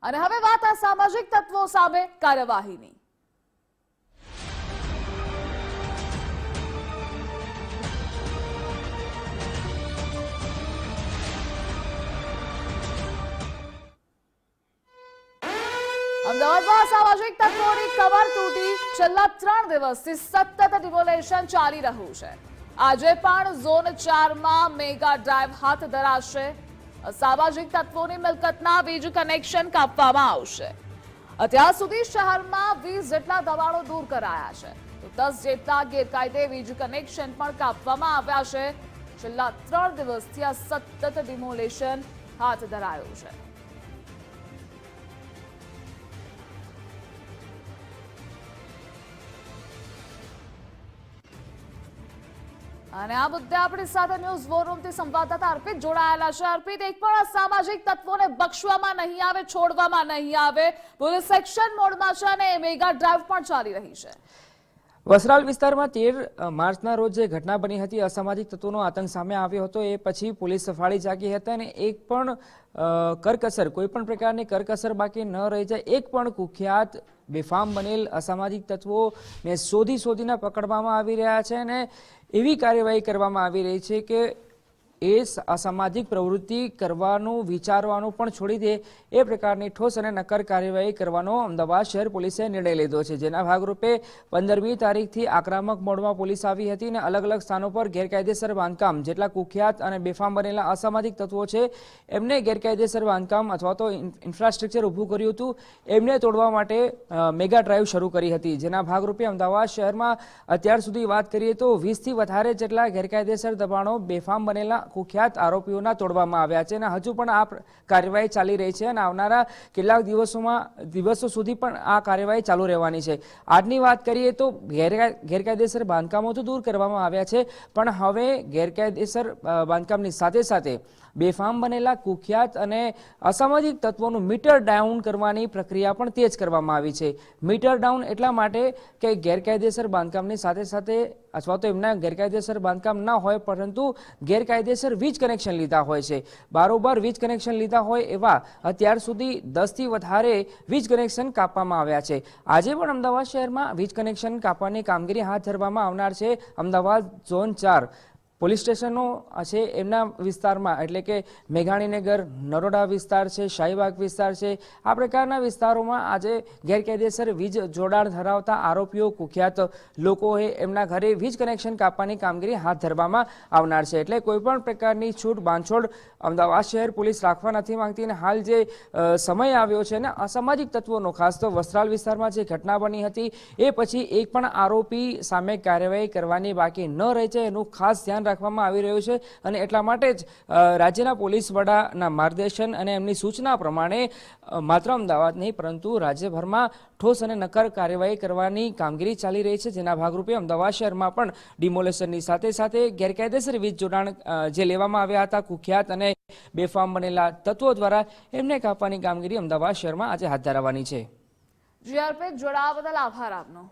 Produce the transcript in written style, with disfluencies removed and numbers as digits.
અને હવે વાત આ સામાજિક તત્વો સામે કાર્યવાહીની। અમદાવાદમાં સામાજિક તત્વોની કમર તૂટી છેલ્લા 3 દિવસથી સતત ડિમોલેશન ચાલી રહ્યું છે। આજે પણ ઝોન 4માં મેગા ડ્રાઈવ હાથ ધરાશે। સામાજિક તત્વોની મિલકતના વીજ કનેક્શન કાપવામાં આવશે। અત્યાર સુધી શહેરમાં 20 જેટલા દબાણો દૂર કરાયા છે, તો 10 જેટલા ગેરકાયદે વીજ કનેક્શન પણ કાપવામાં આવ્યા છે। છેલ્લા 3 દિવસથી આ સતત ડિમોલેશન હાથ ધરાયું છે। અને આ મુદ્દે આપણી સાથે ન્યૂઝ વોર રૂમથી સંવાદદાતા અર્પિત જોડાયેલા છે। અર્પિત, એક પણ અસામાજિક તત્વોને બક્ષવામાં નહીં આવે, છોડવામાં નહીં આવે। પોલીસ એક્શન મોડમાં છે અને મેગા ડ્રાઈવ પણ ચાલી રહી છે। વસ્ત્રાલ વિસ્તારમાં 13 માર્ચના રોજ જે ઘટના બની હતી, અસામાજિક તત્વોનો આતંક સામે આવ્યો હતો, એ પછી પોલીસ સફાળી જાગી હતી અને એક પણ કરકસર, કોઈ પણ પ્રકારની કરકસર બાકી ન રહી જાય। એક પણ કુખ્યાત બેફામ બનેલ અસામાજિક તત્વોને શોધીને પકડવામાં આવી રહ્યા છે અને એવી કાર્યવાહી કરવામાં આવી રહી છે કે એ અસામાજિક પ્રવૃત્તિ કરવાનું વિચારવાનું પણ છોડી દે એ પ્રકારની ઠોસ અને નક્કર કાર્યવાહી કરવાનો અમદાવાદ શહેર પોલીસે નિર્ણય લીધો છે। જેના ભાગરૂપે 15મી તારીખથી આક્રમક મોડમાં પોલીસ આવી હતી અને અલગ અલગ સ્થાનો પર ગેરકાયદેસર બાંધકામ, જેટલા કુખ્યાત અને બેફામ બનેલા અસામાજિક તત્વો છે એમને ગેરકાયદેસર બાંધકામ અથવા તો ઇન્ફ્રાસ્ટ્રક્ચર ઊભું કર્યું હતું, એમને તોડવા માટે મેગા ડ્રાઈવ શરૂ કરી હતી। જેના ભાગરૂપે અમદાવાદ શહેરમાં અત્યાર સુધી વાત કરીએ તો 20થી વધારે જેટલા ગેરકાયદેસર દબાણો બેફામ બનેલા કુખ્યાત આરોપીઓના તોડવામાં આવ્યા છે અને હજુ પણ આ કાર્યવાહી ચાલી રહી છે અને આવનારા કેટલાક દિવસો સુધી પણ આ કાર્યવાહી ચાલુ રહેવાની છે। આજની વાત કરીએ તો ગેરકાયદેસર બાંધકામો તો દૂર કરવામાં આવ્યા છે, પણ હવે ગેરકાયદેસર બાંધકામની સાથે સાથે બેફામ બનેલા કુખ્યાત અને અસામાજિક તત્વોનું મીટર ડાઉન કરવાની પ્રક્રિયા પણ તેજ કરવામાં આવી છે। મીટર ડાઉન એટલા માટે કે ગેરકાયદેસર બાંધકામની સાથે સાથે અથવા તો એમના ગેરકાયદેસર બાંધકામ ના હોય પરંતુ ગેરકાયદેસર વીજ કનેક્શન લીધા હોય છે, બારોબાર વીજ કનેક્શન લીધા હોય એવા અત્યાર સુધી 10થી વધારે વીજ કનેક્શન કાપવામાં આવ્યા છે। આજે પણ અમદાવાદ શહેરમાં વીજ કનેક્શન કાપવાની કામગીરી હાથ ધરવામાં આવનાર છે। અમદાવાદ ઝોન 4 પોલીસ સ્ટેશનો છે એમના વિસ્તારમાં, એટલે કે મેઘાણીનગર, નરોડા વિસ્તાર છે, શાહીબાગ વિસ્તાર છે, આ પ્રકારના વિસ્તારોમાં આજે ગેરકાયદેસર વીજ જોડાણ ધરાવતા આરોપીઓ, કુખ્યાત લોકોએ એમના ઘરે વીજ કનેક્શન કાપવાની કામગીરી હાથ ધરવામાં આવનાર છે। એટલે કોઈપણ પ્રકારની છૂટ બાંધછોડ અમદાવાદ શહેર પોલીસ રાખવા નથી માંગતી અને હાલ જે સમય આવ્યો છે ને અસામાજિક તત્વોનો, ખાસ તો વસ્ત્રાલ વિસ્તારમાં જે ઘટના બની હતી એ પછી એક પણ આરોપી સામે કાર્યવાહી કરવાની બાકી ન રહી છે એનું ખાસ ધ્યાન રાખવામાં આવી રહ્યું છે અને એટલા માટે જ રાજ્યના પોલીસ વડાના માર્ગદર્શન અને એમની સૂચના પ્રમાણે માત્ર અમદાવાદ નહીં પરંતુ રાજ્યભરમાં ઠોસ અને નક્કર કાર્યવાહી કરવાની કામગીરી ચાલી રહી છે। જેના ભાગરૂપે અમદાવાદ શહેરમાં પણ ડિમોલેશનની સાથે સાથે ગેરકાયદેસર વીજ જોડાણ જે લેવામાં આવ્યા હતા કુખ્યાત અને બેફામ બનેલા તત્વો દ્વારા એમને કાપવાની કામગીરી અમદાવાદ શહેરમાં આજે હાથ ધરવાની છે। જી અર્પિત, જોડાવા બદલ આભાર આપનો।